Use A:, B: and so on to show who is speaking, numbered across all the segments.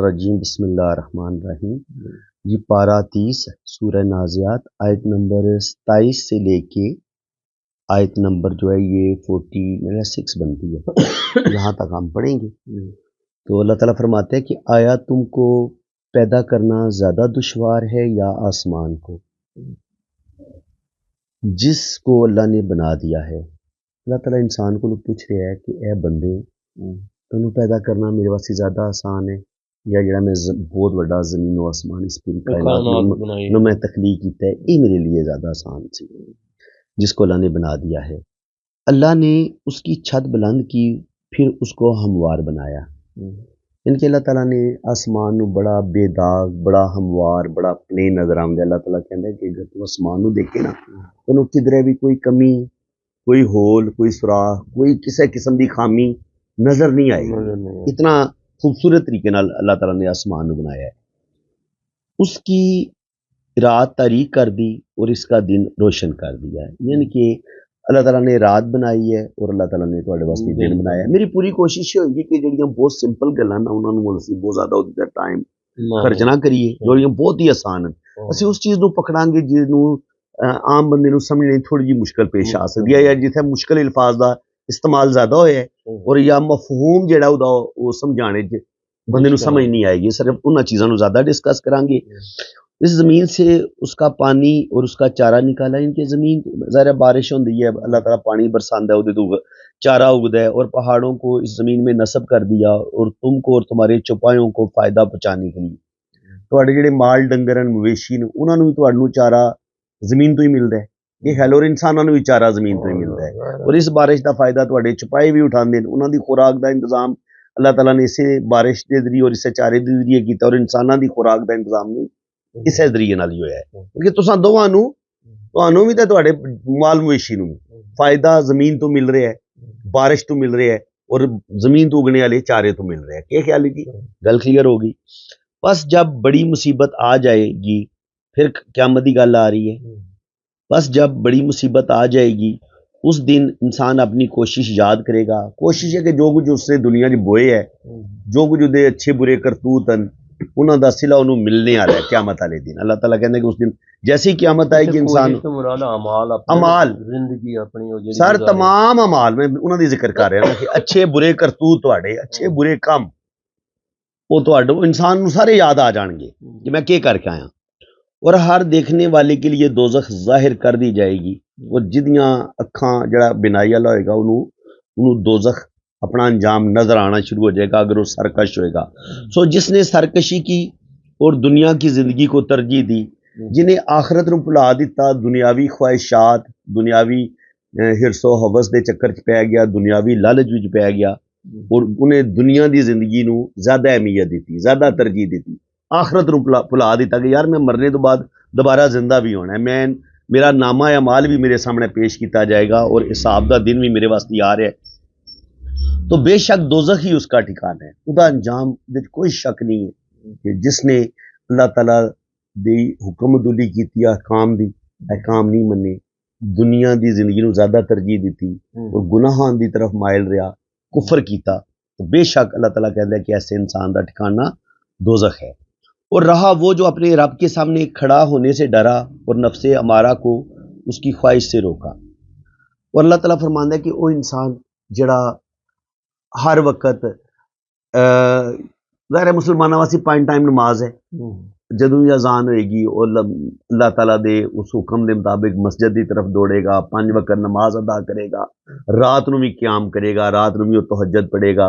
A: रजीम बिस्मिल्लाहिर्रहमानिर्रहीम। जी पारा 30 सूरह नाज़ियात आयत नंबर 27 से लेके आयत नंबर जो है ये 46 बनती है। यहाँ तक हम पढ़ेंगे। तो अल्लाह ताला फरमाते हैं कि आया तुमको पैदा करना ज़्यादा दुश्वार है या आसमान को, जिसको अल्लाह ने बना दिया है। अल्लाह ताला इंसान को पूछ रहा है कि ए बंदे तेनू पैदा करना मेरे वास्ते ज़्यादा आसान है या जरा मैं बहुत बड़ा ज़मीन व आसमान इस पूरी कायनात में मैं तख्लीक किया है, ये मेरे लिए ज़्यादा आसान सी, जिसको अल्लाह ने बना दिया है। अल्लाह ने उसकी छत बुलंद की, फिर उसको हमवार बनाया। इनके अल्लाह ताला ने आसमान नू बड़ा बेदाग, बड़ा हमवार, बड़ा प्लेन नजर आंदा। अल्लाह ताला कहता है कि अगर तू आसमान नू देखे ना तो किधरे भी कोई कमी, कोई होल, कोई सुराख, कोई किसी किस्म की खामी नजर नहीं आएगी। इतना खूबसूरत तरीके नाल अल्लाह ताला ने आसमान नू बनाया है। उसकी रात तारीक कर दी और इसका दिन रोशन कर दिया है। यानी कि अल्लाह ताला ने रात बनाई है और अल्लाह ताला ने तुहाडे वास्ते दिन बनाया है। मेरी पूरी कोशिश होगी कि जिहड़ियां बहुत सिंपल गल्लां ना उन्हां नूं असीं बहुत ज़्यादा उहदा टाइम खर्च ना करिए, जिहड़ियां बहुत ही आसान हैं असीं उस चीज़ नूं पकड़ांगे जिहनूं आम बंदे नूं समझने थोड़ी जी मुश्किल पेश आ सकदी है, या जिथे मुश्किल अल्फाज दा इस्तेमाल ज़्यादा होया है और या मफहूम जिहड़ा उहदा वो समझाने च बंदे नूं समझ नहीं आएगी। सिर्फ उन्हां चीज़ां नूं ज़्यादा डिस्कस करांगे। इस ज़मीन से उसका पानी और उसका चारा निकाला। इनकी ज़मीन ज़ाहिर बारिश होती है, अल्लाह ताला पानी बरसांदा है, उहदे तो चारा उगदा है, और पहाड़ों को इस ज़मीन में नस्ब कर दिया और तुमको और तुम्हारे चौपायों को फ़ायदा पहुँचाने के लिए। तुहाडे जिहड़े माल डंगर हैं, मवेशी ने, उन्हां नूं भी तुहानूं चारा ज़मीन तो ही मिलदा है। ये गल, और इंसानां नूं भी चारा ज़मीन तो ही मिलदा है, और इस बारिश का फ़ायदा तुहाडे चौपाए भी उठांदे ने। उन्हां दी खुराक का इंतजाम अल्लाह ताला ने इसे बारिश के जरिए और इसे चारे के जरिए किया, और इंसानां दी खुराक का इंतजाम नहीं इसे जरिए नाल ही होया है। क्योंकि तुसां दोवां नूं, तुहानूं भी ते तुहाडे माल मवेशी नूं फायदा ज़मीन तो मिल रहा है, बारिश तो मिल रहा है, और ज़मीन तो उगने वाले चारे तो मिल रहे हैं। क्या ख्याल है जी? गल क्लियर होगी। बस जब बड़ी मुसीबत आ जाएगी, फिर क़यामत की गल आ रही है। बस जब बड़ी मुसीबत आ जाएगी उस दिन इंसान अपनी कोशिश याद करेगा। कोशिश है कि जो कुछ उसने दुनिया च बोए है, जो कुछ उसके अच्छे बुरे करतूत हैं, उन्हों का सिला उन्होंने मिलने वाला है क़यामत वाले दिन। अल्लाह ताला कहते हैं कि उस दिन जैसे ही क़यामत आएगी इंसान अमाल जिंदगी अपनी सर तमाम अमाल में उन्होंने जिक्र कर रहे हैं कि अच्छे बुरे करतूत तुहाडे, अच्छे बुरे काम वो तुहाडे इंसान नूं सारे याद आ जाएंगे कि मैं क्या करके आया। और हर देखने वाले के लिए दोज़ख जाहिर कर दी जाएगी, और जिदियां अखां जड़ा बिनाई वाला होएगा उन्होंने दोज़ख अपना अंजाम नजर आना शुरू हो जाएगा अगर वो सरकश होएगा। सो जिसने सरकशी की और दुनिया की जिंदगी को तरजीह दी, जिन्हें आखरत नूं भुला दिता, दुनियावी ख्वाहिशात, दुनियावी हिरसो हवस के चक्कर च पै गया, दुनियावी लालच विच पै गया, और उन्हें दुनिया की जिंदगी नूं ज़्यादा अहमियत दी, ज़्यादा तरजीह दी, आखरत नूं भुला दिता कि यार मैं मरने तो बाद दोबारा जिंदा भी होना है, मैं मेरा नामा अमाल भी मेरे सामने पेश किया जाएगा और हिसाब का दिन भी मेरे वास्ते आ रहा है। तो बेशक दोज़ख ही उसका ठिकाना है, उदा अंजाम दे कोई शक नहीं है कि जिसने अल्लाह ताला दी हुक्मदुली की, अहकाम दी अहकाम नहीं मन्ने, दुनिया की जिंदगी नूं ज़्यादा तरजीह दी और गुनाहां दी तरफ माइल रहा, कुफर किया, तो बेशक अल्लाह ताला कहता है कि ऐसे इंसान का ठिकाना दोज़ख है। और रहा वो जो अपने रब के सामने खड़ा होने से डरा और नफ्से अमारा को उसकी ख्वाहिश से रोका। और अल्लाह ताला फरमांदा है कि वो इंसान जड़ा हर वक्त ज़ाहिर मुसलमानों वास्ते 5 टाइम नमाज है, जदों भी अजान होएगी और अल्लाह ताला दे उस हुक्म के मुताबिक मस्जिद की तरफ दौड़ेगा, 5 वक्त नमाज अदा करेगा, रात नूं भी क़याम करेगा, रात नूं भी वो तहज्जुद पढ़ेगा,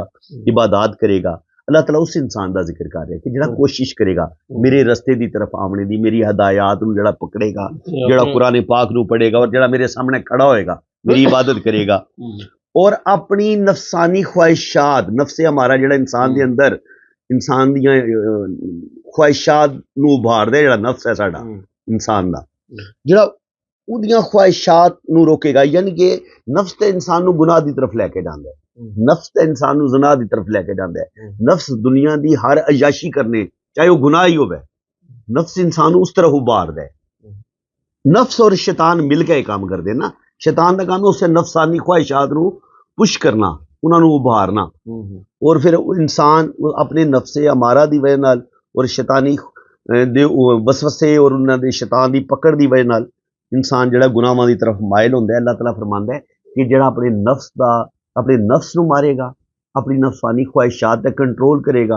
A: इबादत करेगा। अल्लाह ताला उस इंसान का जिक्र कर रहा है कि जिहड़ा कोशिश करेगा मेरे रस्ते की तरफ आने की, मेरी हदायत नूं जिहड़ा पकड़ेगा, जिहड़ा कुरान पाक नूं पढ़ेगा और जिहड़ा मेरे सामने खड़ा होएगा, मेरी इबादत करेगा, और अपनी नफसानी ख्वाहिशात, नफ्से हमारा जिहड़ा इंसान के अंदर इंसान दियां ख्वाहिशात नूं उभारदा है, जिहड़ा नफ्स है साडा इंसान दा, जिहड़ा उहदियां ख्वाहिशात नूं रोकेगा, यानी कि नफ्स ते इंसान नूं गुनाह दी तरफ लैके जांदा है, नफ्स ते इंसान नूं ज़िना दी तरफ लैके जांदा है। नफ्स दुनिया दी हर अयाशी करने, चाहे वो गुनाह ही होवे, नफ्स इंसान उस तरफ उभारदा है। नफ्स और शैतान मिल के काम करते हैं ना। शैतान का काम है उससे नफसानी ख्वाहिशात नू पुश करना, उन्होंने उभारना, और फिर इंसान अपने नफ्से अमारा दी वजह नाल और शैतानी दे वसवसे और उन्होंने दे शैतान दी पकड़ दी वजह नाल इंसान जिहड़ा गुनाहां दी तरफ मायल होंदा है। अल्लाह ताला फरमांदा है कि जिहड़ा अपने नफ्स नू मारेगा, अपनी नफसानी ख्वाहिशात ते कंट्रोल करेगा,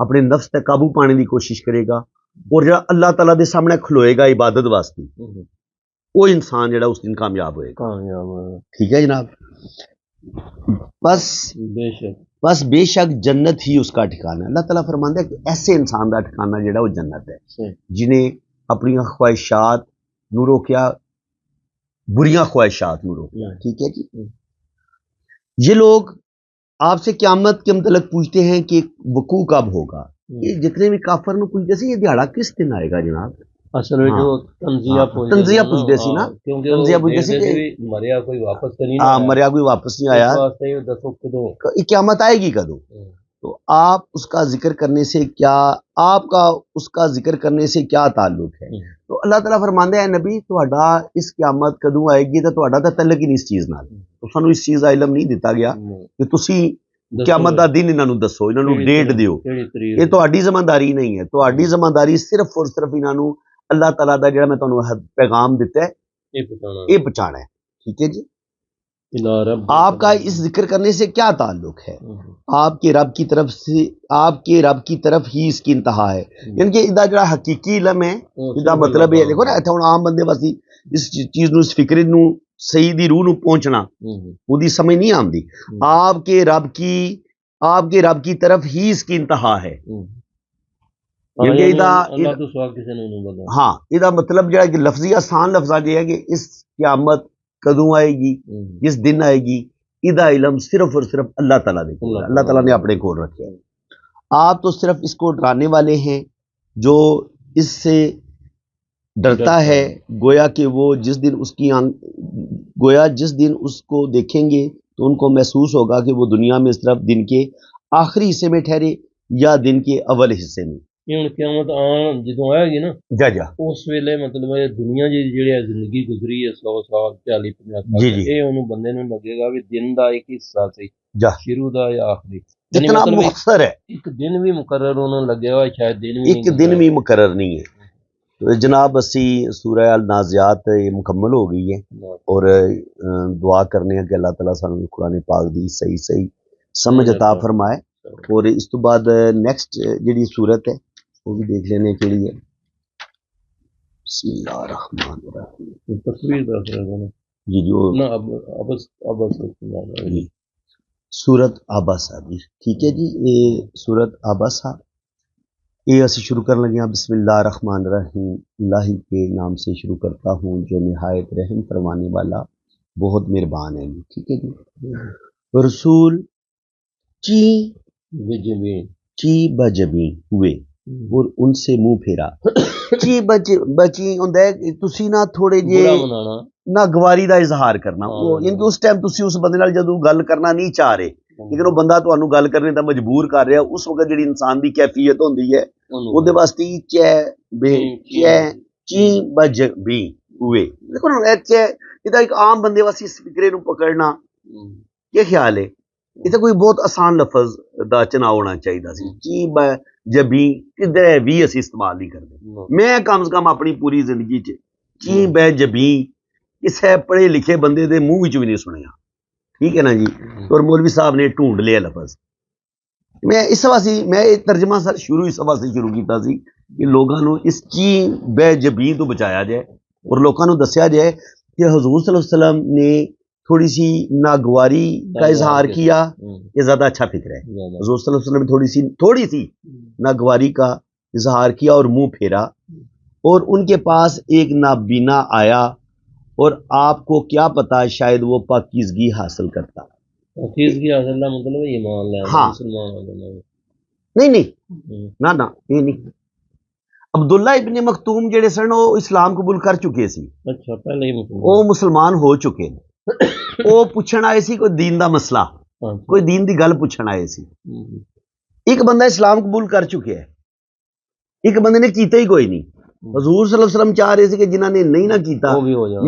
A: अपने नफ्स ते काबू पाने की कोशिश करेगा, और जिहड़ा अल्लाह ताला दे सामने खलोएगा इबादत वास्ते, वो इंसान जिहड़ा उस दिन कामयाब होएगा। ठीक है जनाब। बस बेशक जन्नत ही उसका ठिकाना है। अल्लाह ताला फरमांदा है कि ऐसे इंसान का ठिकाना जिहड़ा वो जन्नत है, जिन्हें अपनी ख्वाहिशात नू रोकिया, बुरियां ख्वाहिशात नू रोकिया। ठीक है जी। ये लोग आपसे क़यामत के मतलब पूछते हैं कि वकू कब होगा। ये जितने भी काफर नू पूछते सी ये दिहाड़ा किस दिन आएगा जनाब।
B: असल में जो तंजिया
A: पूछते सी ना, तंजिया पूछते सी कि
B: मरिया कोई वापस तो नहीं
A: मरिया कोई वापस नहीं आया, क़यामत आएगी कदों। तो आप उसका जिक्र करने से क्या, आपका उसका जिक्र करने से क्या ताल्लुक है। तो अल्लाह ताला फरमांदे है नबी तुहाडा इस क़यामत कदों आएगी तो तुहाडा तां तल्लक ही नहीं इस चीज़ नाल। तो सानू इस चीज़ दा इल्म नहीं दिता गया कि तुसी क़यामत दा दिन इन्हां नू दसो, इन्हां नू डेट दिओ। ये तुहाडी ज़िम्मेदारी नहीं है। तुहाडी ज़िम्मेदारी सिर्फ और सिर्फ इन्हां नू अल्लाह ताला दा जिहड़ा मैं तुहानू पैगाम दिता है ये पहुंचाना है। ठीक है जी। आपका इस जिक्र करने से क्या ताल्लुक है। आपके रब की तरफ ही इसकी इंतहा है। यानी कि इदा जड़ा हकीकी इलम है, इदा मतलब है देखो ना इत्थे हुण आम बंदे वास्ते इस चीज़ नू, इस फिक्र नू सही दी रूह नू पहुंचना उदी समझ नहीं आती। आपके रब की तरफ ही इसकी इंतहा है। हाँ, इदा मतलब जड़ा कि लफ्जी आसान लफ्जा ये है कि इस क़यामत कदों आएगी, किस दिन आएगी, इदा इलम सिर्फ और सिर्फ अल्लाह ताला दे कोल है। अल्लाह ताला ने अपने कोल रखे है। आप तो सिर्फ इसको डराने वाले हैं। जो इससे डरता है गोया कि वो जिस दिन उसको देखेंगे तो उनको महसूस होगा कि वो दुनिया में सिर्फ दिन के आखिरी हिस्से में ठहरे या दिन के अव्वल हिस्से में।
B: क़यामत आन जो आएगी ना
A: जा
B: उस वेले मतलब दुनिया जी जी जिंदगी गुजरी है 100 साल 40-50 साल, ये उन्होंने बंदे नूं लगेगा भी दिन दा एक हिस्सा सी शुरू दा या आखिरी
A: इतना मुख्तसर है।
B: एक दिन भी मुकर्रर उन्होंने लगे हुआ शायद
A: दिन भी मुकर्रर नहीं है। तो जनाब असी सूरह अल नाज़ियात ये मुकम्मल हो गई है और दुआ करने हैं कि अल्लाह ताला सानू कुरान पाक दी सही समझ अता फरमाए। और इस तो बाद नेक्स्ट जी सूरत है वो भी देख लेने के लिए। जी जी सूरत आबासा जी। ठीक है जी। ये सूरत आबासा ये असी शुरू कर लगे हैं। बिस्मिल्लाहिर्रहमानिर्रहीम। अल्लाह के नाम से शुरू करता हूँ जो निहायत रहम फरमाने वाला बहुत मेहरबान है। ठीक है जी। रसूल ची बजबी हुए और उनसे मुंह फेरा। ची बची होंदा है तुसी ना थोड़े जे ना गवारी का इजहार करना। यानी कि उस टाइम तुसी उस बंदे नाल जदों गल करना नहीं चाह रहे, लेकिन वो बंदा तुहानू गल करने दा मजबूर कर रहा, उस वक्त जिहड़ी इंसान की कैफियत होंदी है ਉਹਦੇ ਵਾਸਤੇ ची बजबी हुए। देखो ना ਇਹਦਾ एक आम बंदे वास्ते इस फिक्रे नू पकड़ना क्या ख्याल है। इतना कोई बहुत आसान लफज का चुनाव होना चाहिए सी। ची बजबी किधर भी असी इस्तेमाल नहीं करते। मैं कम से कम अपनी पूरी जिंदगी च ची बजबी किसी पढ़े लिखे बंदे के मुंह भी नहीं सुनिया। ठीक है ना जी। और मौलवी साहब ने ढूंढ लिया लफज। मैं इस वास्ते मैं तर्जमा सर इस वास्ते शुरू किया कि लोगों को इस ची बेजबी तो बचाया जाए और लोगों को दसिया जाए कि हजूर सल्लल्लाहु अलैहि वसल्लम ने थोड़ी सी नागवारी का इजहार किया, ये ज्यादा अच्छा फिक्र है। हजूर सल्लल्लाहु अलैहि वसल्लम ने थोड़ी सी नागवारी का इजहार किया और मुंह फेरा, और उनके पास एक नाबीना आया और आपको क्या पता शायद वो पाकीज़गी हासिल करता।
B: मतलब ये मान ले।
A: हाँ नहीं ना ये नहीं। अब्दुल्ला इब्ने मखतूम जेड़े सन वो इस्लाम कबूल कर चुके सी।
B: अच्छा पहले ही
A: वो मुसलमान हो चुके वो पुछण आए सी कोई दीन दा मसला, कोई दीन दी गल पुछण आए सी। एक बंदा इस्लाम कबूल कर चुके है, एक बंदे ने कीता ही कोई नहीं। ਹਜ਼ੂਰ ਸੱਲੱਲਾਹੁ ਅਲੈਹਿ ਵਸੱਲਮ ਚਾਹ ਰਹੇ ਸੀ ਕਿ ਜਿਨ੍ਹਾਂ ਨੇ ਨਹੀਂ ਨਾ ਕੀਤਾ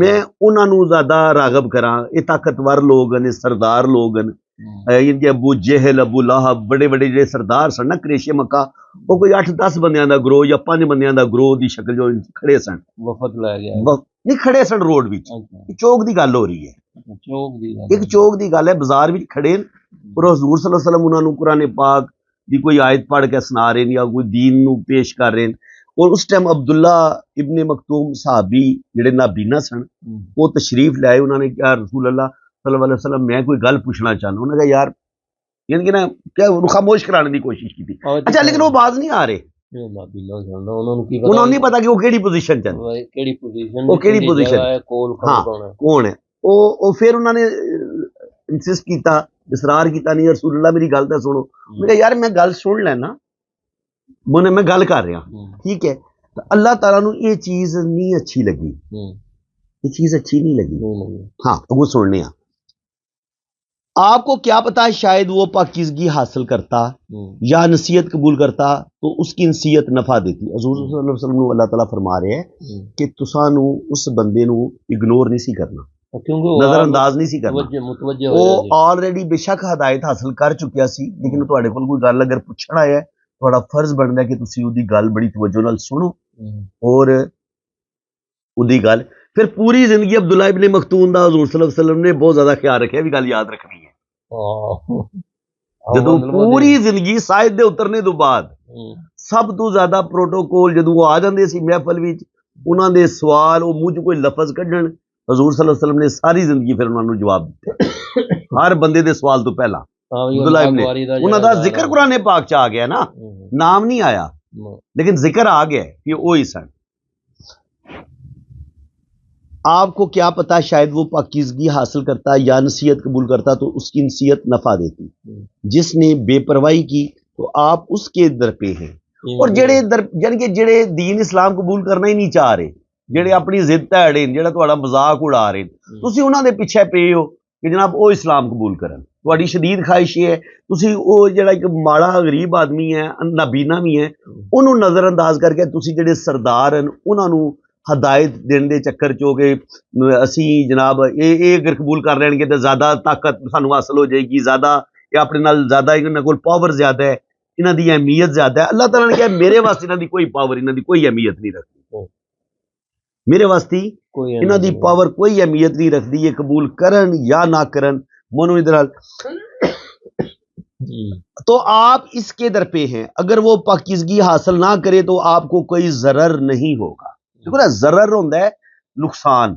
A: ਮੈਂ ਉਹਨਾਂ ਨੂੰ ਜ਼ਿਆਦਾ ਰਾਗਬ ਕਰਾਂ। ਇਹ ਤਾਕਤਵਰ ਲੋਕ ਨੇ, ਸਰਦਾਰ ਲੋਕ ਨੇ, इनके अबू जहल, अबू लाहब, बड़े बड़े जो सरदार सन ना क्रेशे मक्का, वो कोई 8-10 बंदियां दा ग्रोह या 5 बंदियां दा ग्रोह दी शक्ल जो खड़े सन,
B: वफद लै गया
A: नहीं खड़े सन रोड विच। चौक दी गल हो रही है, एक चौक दी गल है, बाजार विच खड़े और हजूर सल्लल्लाहु अलैहि वसल्लम उन्हां नूं कुरान पाक दी कोई आयत पढ़ के सुना रहे या कोई दीन नूं पेश कर रहे हैं। और उस टाइम अब्दुल्ला इब्ने मखतूम सहाबी जिहड़े नाबीना सन वो तशरीफ लाए। उन्होंने कहा रसूल अल्लाह सल्लल्लाहु अलैहि वसल्लम मैं कोई गल पूछना चाहना। उन्होंने कहा यार यानी कि ना क्या खामोश कराने की कोशिश की थी। अच्छा लेकिन वो बाज नहीं आ रहे, उन्होंने नहीं पता कि वो केड़ी पोजीशन च वो केड़ी पोजीशन हाँ कौन है। वो फिर उन्होंने इंसिस्ट किया, इसरार किया नहीं रसूलुल्लाह मेरी गल तो सुनो। मैं कहा यार मैं गल सुन लेना, मैं गल कर रहा ठीक है। तो अल्लाह ताला नूं ये चीज नहीं अच्छी लगी, ये चीज अच्छी नहीं लगी। हाँ तो वो सुनने आपको क्या पता है शायद वो पाकीज़गी हासिल करता या नसीहत कबूल करता तो उसकी नसीहत नफा देती। हज़ूर सल्लल्लाहु अलैहि वसल्लम नूं अल्लाह ताला फरमा रहे हैं कि तुसां नूं उस बंदे नूं इग्नोर नहीं सी करना, नजरअंदाज नहीं सी करना। वो ऑलरेडी बेशक हदायत हासिल कर चुकिया सी, लेकिन तुहाडे कोल कोई गल अगर पुछण आया तुहाडा फर्ज बनदा कि तुसीं उहदी गल बड़ी तवज्जो नाल सुनो और उहदी गल। फिर पूरी जिंदगी अब्दुल्ला इब्ने मखतूम दा हज़ूर सल्लल्लाहु अलैहि वसल्लम ने बहुत ज्यादा ख्याल रखा, भी गल याद रखनी है। जदों पूरी जिंदगी साहिद दे उतरने तो बाद सब तो ज्यादा प्रोटोकॉल जदों वो आ जांदे सी महफिल विच, उन्हां दे सवाल वो मुंह च कोई लफज कढण, हज़ूर सल्लल्लाहु अलैहि वसल्लम ने सारी जिंदगी फिर उन्हां नूं जवाब दित्ते हर बंदे दे सवाल तो पहला। अब्दुल्ला इब्ने उन्हां दा जिक्र कुरान पाक च आ गया ना, नाम नहीं आया लेकिन जिक्र आ गया कि वो ही सन। आपको क्या पता शायद वो पाकीज़गी हासिल करता या नसीहत कबूल करता तो उसकी नसीहत नफा देती। जिसने बेपरवाही की तो आप उसके दर पे हैं। और जेड़े यानी कि जेड़े दीन इस्लाम कबूल करना ही नहीं चाह रहे, जेड़े अपनी जिद धैड़े जेड़ा तुहाडा मजाक उड़ा रहे, तुसीं उन्हां दे पिछे पे हो कि जनाब वो इस्लाम कबूल करन। तुहाडी शदीद ख्वाहिश है तुसीं वो जेड़ा एक माड़ा गरीब आदमी है, नाबीना भी है, उन्होंने नज़रअंदाज करके तुसीं जेड़े सरदार हैं उन्हां नूं हदायत देने के चक्कर चो के असी जनाब ये अगर कबूल कर लेंगे तो ज्यादा ताकत सानू हासिल हो जाएगी, ज्यादा या अपने नाल ज्यादा इन्हां कोल पावर ज्यादा है, इन्हां दी अहमियत ज्यादा है। अल्लाह ताला ने कहा मेरे वास्ते इन्हां दी कोई पावर, इन्हां दी कोई अहमियत नहीं रखती, मेरे वास्ते इन्हां दी पावर कोई अहमियत नहीं रखती। ये कबूल करन या ना करन मनो इधर। तो आप इसके दर पे हैं, अगर वो पाकीज़गी हासिल ना करे तो आपको कोई जरर नहीं होगा। देखो ना जरर होंदा है नुकसान,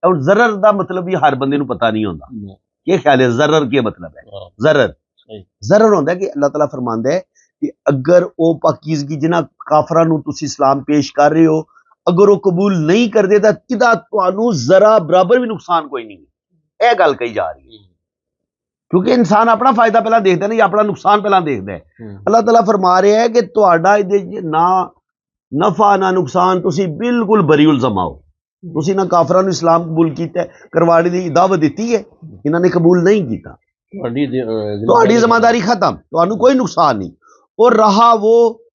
A: और जरर दा मतलब भी हर बंदे नूं पता नहीं होंदा। क्या ख्याल है जरर के मतलब है? जरर होंदा है कि अल्लाह ताला फरमांदा है कि अगर वो पाकीज़गी जिन्हां काफरां नूं तुसीं इस्लाम पेश कर रहे हो अगर वो कबूल नहीं करदे तां किदा तुहानूं जरा बराबर भी नुकसान कोई नहीं है। यह गल कही जा रही है क्योंकि इंसान अपना फायदा पहला देखता है, नहीं अपना नुकसान पहला देखता है। अल्लाह ताला फरमा रहे हैं कि तुहाडा इहदे ना नफा ना नुकसान, तुसी बिल्कुल बरीउल जमाओ। तुसी ना काफरां नूं इस्लाम कबूल कीता करवाने दी दावत दी है, इन्हां ने कबूल नहीं किया, तुहाडी जिम्मेदारी खत्म, तुहानूं कोई नुकसान नहीं। और रहा वो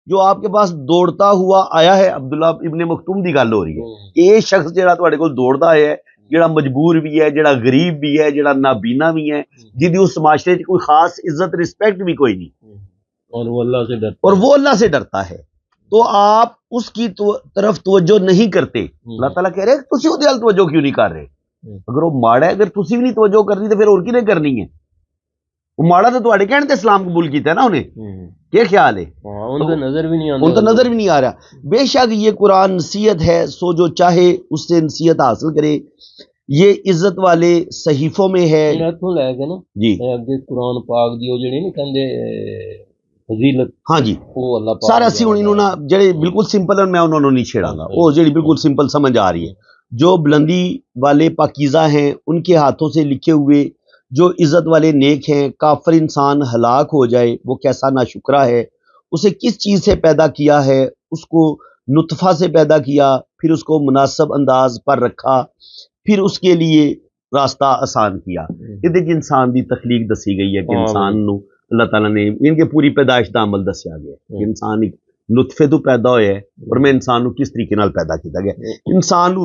A: जो आपके पास दौड़ता हुआ आया है, अब्दुल्ला इब्ने मखतूम दी गल हो रही है। ये शख्स जेड़ा तुहाडे कोल दौड़दा आया है, जेड़ा मजबूर भी है, जेड़ा गरीब भी है, जेड़ा नाबीना भी है, जिहदी उस माशरे च कोई खास इज्जत रिस्पेक्ट भी कोई नहीं, और वो अल्लाह से डरता है, तो आप उसकी तरफ तवज्जो नहीं करते। अल्लाह ताला कह रहे तुसी उहदे अल तवज्जो क्यों नहीं कर रहे? अगर वो माड़ा है, अगर तुसी भी नहीं तवज्जो करनी तो फिर और किहने करनी है? वो माड़ा तो तुहाडे कहण ते इस्लाम कबूल कीता है ना उन्हें। क्या ख्याल है?
B: उनको नजर भी नहीं आता,
A: उनको नजर भी नहीं आ रहा। बेशक ये कुरान नसीहत है, सो जो चाहे उससे नसीहत हासिल करे। ये इज्जत वाले सहीफों में है जी,
B: कुरान पाक दी जेहड़ी नहीं कहंदे फजीलत,
A: हाँ जी सारा सी हुण इन्होंने जेडे बिल्कुल सिंपल है, मैं उन्होंने नहीं छेड़ांगा, वो जेडी बिल्कुल सिंपल समझ आ रही है। जो बुलंदी वाले पाकीज़ा हैं उनके हाथों से लिखे हुए जो इज्जत वाले नेक हैं, काफिर इंसान हलाक हो जाए वो कैसा नाशुक्रा है। उसे किस चीज से पैदा किया है? उसको नुतफा से पैदा किया, फिर उसको मुनासिब अंदाज पर रखा, फिर उसके लिए रास्ता आसान किया। ये इंसान की तखलीक दसी गई है कि इंसान नूं अल्लाह ताला ने इनके पूरी पैदाइश का अमल दसिया गया कि इंसान एक नुतफे तो पैदा होया है और मैं इंसान को किस तरीके नाल पैदा किया गया, इंसान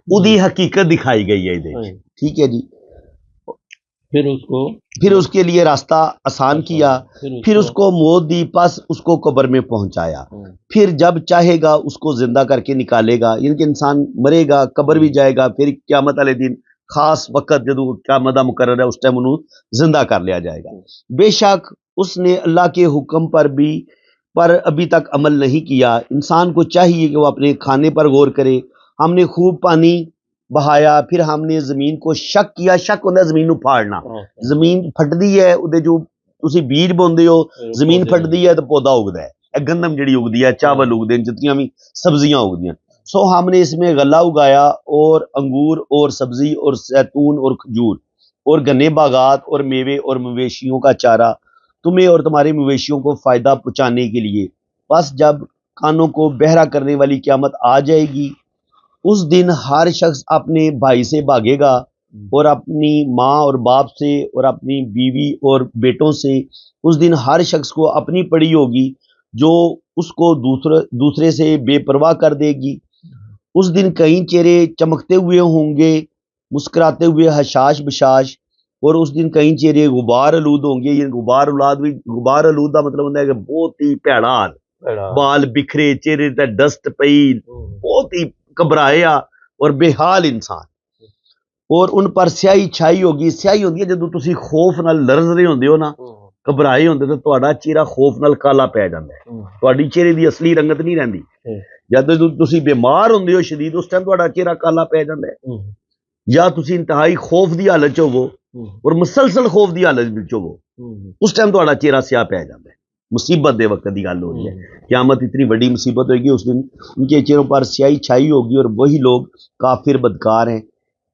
A: उदी हकीकत दिखाई गई है इहदे, ठीक है जी। फिर उसके लिए रास्ता आसान किया, फिर उसको मौत दी, बस उसको कब्र में पहुंचाया, फिर जब चाहेगा उसको जिंदा करके निकालेगा, यानी कि इंसान मरेगा, कब्र भी जाएगा, फिर क़यामत वाले दिन खास वक्त जो क़यामत दा मुकर्रर है उस टाइम उन्हें जिंदा कर लिया जाएगा। बेशक उसने अल्लाह के हुक्म पर अभी तक अमल नहीं किया। इंसान को चाहिए कि वो अपने खाने पर गौर करे। हमने खूब पानी बहाया, फिर हमने जमीन को शक किया, शक होता है जमीन को फाड़ना, जमीन फटदी है, उहदे जो तुसी बीज बोंदे हो, जमीन फटदी है तो पौधा उगदा है, गंदम जिहड़ी उगदी है, चावल उगदे हैं, जितनी भी सब्जियां उगदियां। सो हमने इसमें गला उगाया और अंगूर और सब्जी और जैतून और खजूर और गन्ने बागात और मेवे और मवेशियों का चारा तुम्हें और तुम्हारे मवेशियों को फायदा पहुंचाने के लिए। बस जब कानों को बहरा करने वाली क़यामत आ जाएगी, उस दिन हर शख्स अपने भाई से भागेगा और अपनी माँ और बाप से और अपनी बीवी और बेटों से। उस दिन हर शख्स को अपनी पड़ी होगी जो उसको दूसरे से बेपरवाह कर देगी। उस दिन कई चेहरे चमकते हुए होंगे, मुस्कुराते हुए हशाश बशाश, और उस दिन कई चेहरे गुबार आलूद होंगे। ये गुबार आलूद का मतलब होता है कि बहुत ही भैड़ा हाल, बाल बिखरे, चेहरे ते डस्ट पई, बहुत ही घबराया और बेहाल इंसान। और उन पर स्याही छाई होगी। स्याही होती है जब तुसी खौफ नाल लरज रहे होंदे हो ना, घबराए होंदे तो तुहाडा चेहरा खौफ नाल काला पै जांदा है, तुहाडी चेहरे दी असली रंगत नहीं रहिंदी। जब तुसी बीमार होंदे हो शदीद, उस टाइम तुहाडा चेहरा काला पै जांदा है, या तुसी इंतहाई खौफ दी हालत च होवो और मुसलसल खौफ दी हालत विच होवो, उस टाइम तुहाडा चेहरा स्याह पै जांदा है। मुसीबत दे वक्त की गल हो रही है, क़यामत इतनी बड़ी मुसीबत होगी, उस दिन उनके चेहरों पर स्याही छाई होगी और वही लोग काफिर बदकार हैं।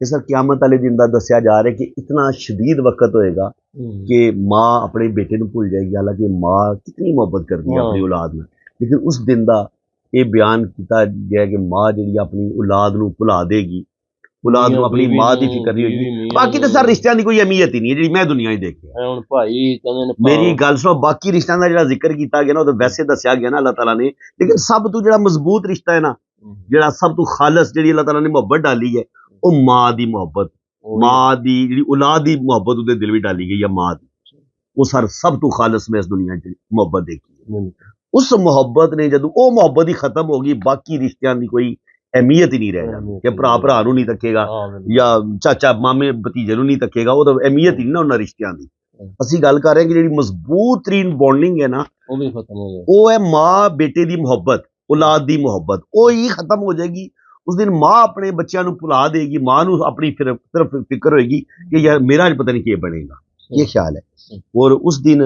A: इस क़यामत वाले दिन का दस्या जा रहा है कि इतना शदीद वक्त होएगा कि माँ अपने बेटे को भूल जाएगी। हालांकि माँ कितनी मोहब्बत करती है अपनी औलाद में, लेकिन उस दिन का ये बयान किया गया कि माँ जी अपनी औलाद को भुला देगी, औलाद को अपनी माँ की फिक्र नहीं होगी। बाकी तो सर रिश्तों की कोई अहमियत ही नहीं है जी, मैं दुनिया ही देखी। मेरी गल सुनो, बाकी रिश्तों का जो जिक्र किया गया ना, तो वैसे दसिया गया ना अल्लाह ताला ने, लेकिन सब तो जो मजबूत रिश्ता है ना, जो सब तो खालस जी अल्लाह ताला ने मोहब्बत डाली है, वो माँ की मोहब्बत, माँ की जी औलाद की मोहब्बत उसके दिल में डाली गई है। माँ की वो सर सब तो खालस में इस दुनिया च मोहब्बत देखी है। उस मोहब्बत ने जदों वो मोहब्बत ही खत्म होगी, बाकी रिश्तों की कोई अहमियत ही नहीं रह जाती कि भरा भरा नहीं तकेगा या चाचा मामे भतीजे नहीं तकेगा, वो तो अहमियत ही नहीं ना उन्होंने रिश्तों की। ਅਸੀਂ ਗੱਲ कर रहे हैं कि जी मजबूत तरीन बॉन्डिंग है ना, वो भी खत्म हो जाएगी। वो है माँ बेटे की मोहब्बत, औलाद की मोहब्बत, वो ही खत्म हो जाएगी। उस दिन माँ अपने बच्चों को भुला देगी, माँ को अपनी तरफ फिक्र होगी कि यार मेरा पता नहीं क्या बनेगा, ये ख्याल है। और उस दिन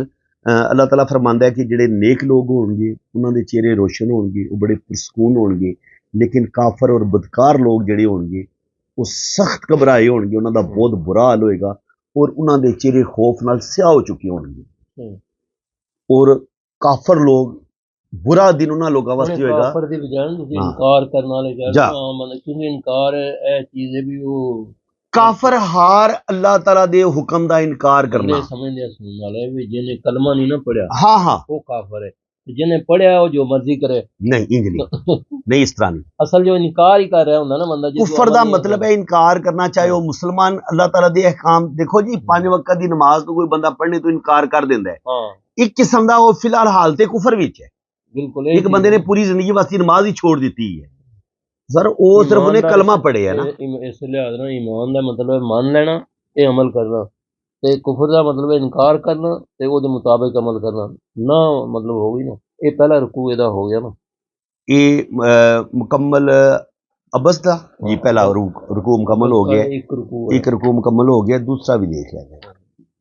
A: अल्लाह ताला फरमांदा है कि जिहड़े नेक लोग होंगे उन्होंने चेहरे रोशन होंगे, वो बड़े पुरसकून होंगे, लेकिन काफर और बदकार लोग जिहड़े होंगे वो सख्त घबराए होंगे, उन्होंने बहुत बुरा हाल होएगा और उन्होंने चेहरे खौफ नाल स्याह हो चुके होंगे। और काफर लोग बुरा दिन उन्होंने लोगों वास्ते होएगा।
B: काफर दी बजाय इनकार करने वाले क्योंकि इनकार है चीजें भी वो काफर
A: हार अल्लाह ताला दे हुक्म दा इनकार करना
B: समझदे सुनने वाले भी जिन्हें कलमा नहीं ना पढ़िया,
A: हाँ हाँ
B: वो काफर है। जिन्हें पढ़िया वो जो मर्जी करे,
A: नहीं इंज नहीं इस तरह नहीं।
B: असल जो इनकार ही कर रहा होंदा ना बंदा,
A: कुफर दा मतलब है इनकार करना, चाहे वो मुसलमान अल्लाह ताला दे अहकाम। देखो जी 5 वक्त की नमाज तो कोई बंदा पढ़ने तो इनकार कर देंदा है, एक किस्म दा वो फिलहाल हालते कुफर विच है। बिल्कुल एक बंदे ने पूरी जिंदगी वास्ते नमाज ही छोड़ दी है सर, वो सिर्फ उन्हें कलमा पढ़े है ना।
B: इस लिहाज ना ईमान दा मतलब है मान लेना ते अमल करना, ते कुफर दा मतलब है इनकार करना ते ओदे मुताबिक अमल करना ना, मतलब हो गई ना। ये पहला रुकू एदा हो गया ना,
A: ये मुकम्मल अबस था जी, पहला रुकू मुकम्मल हो गया, एक रुकू मुकम्मल हो गया, दूसरा भी देख लेंगे।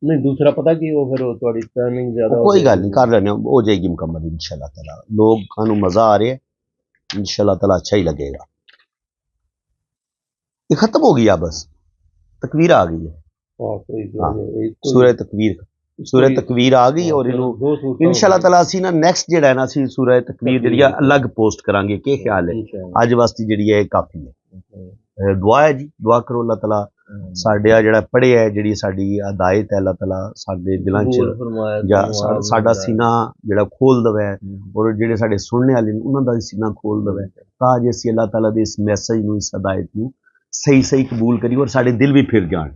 B: नहीं दूसरा पता की वो फिर थोड़ी टाइमिंग ज्यादा
A: कोई गल नहीं, कर लेने हो जाएगी मुकम्मल इंशाल्लाह ताला। लोग खानू मजा आ रहा है, इंशाल्लाह ताला अच्छा ही लगेगा। ये खत्म हो गया, बस तकवीर आ गई है, सूरह तकवीर आ गई। और इंशाल्लाह ताला असी ना नेक्स्ट जेड़ा है ना असी सूरह तकवीर जी अलग पोस्ट करांगे। क्या ख्याल है? अज वास्ते जी है काफी है। दुआ है जी, दुआ करो अल्लाह ताला ਸਾਡੇ ਆ ਜਿਹੜਾ ਪੜ੍ਹਿਆ ਜਿਹੜੀ ਸਾਡੀ ਹਦਾਇਤ ਹੈ ਅੱਲਾਹ ਤਾਲਾ ਸਾਡੇ ਦਿਲਾਂ 'ਚ
B: ਕਬੂਲ ਫਰਮਾਇਆ
A: ਜਾਂ
B: ਤੁਹਾਨੂੰ ਆਪ
A: ਸਾਡਾ
B: ਨੂੰ
A: ਸੀਨਾ ਜਿਹੜਾ ਖੋਲ ਦਵੇ ਔਰ ਜਿਹੜੇ ਸਾਡੇ ਸੁਣਨੇ ਵਾਲੇ ਨੇ ਉਹਨਾਂ ਦਾ ਵੀ ਸੀਨਾ ਖੋਲ ਦਵੇ ਤਾਂ ਜੇ ਅਸੀਂ ਅੱਲਾਹ ਤਾਲਾ ਦੇ ਇਸ ਮੈਸੇਜ ਨੂੰ ਇਸ ਹਦਾਇਤ ਨੂੰ ਸਹੀ ਸਹੀ ਕਬੂਲ ਕਰੀਏ ਔਰ ਸਾਡੇ ਦਿਲ ਵੀ ਫਿਰ ਜਾਣ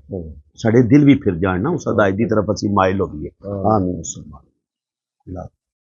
A: ਸਾਡੇ ਦਿਲ ਵੀ ਫਿਰ ਜਾਣ ਨਾ ਉਸ ਹਦਾਇਤ ਦੀ ਤਰਫ ਅਸੀਂ ਮਾਇਲ ਹੋ ਗਏ ਆਮੀਨ ਸੁਭਾਨ ਅੱਲਾਹ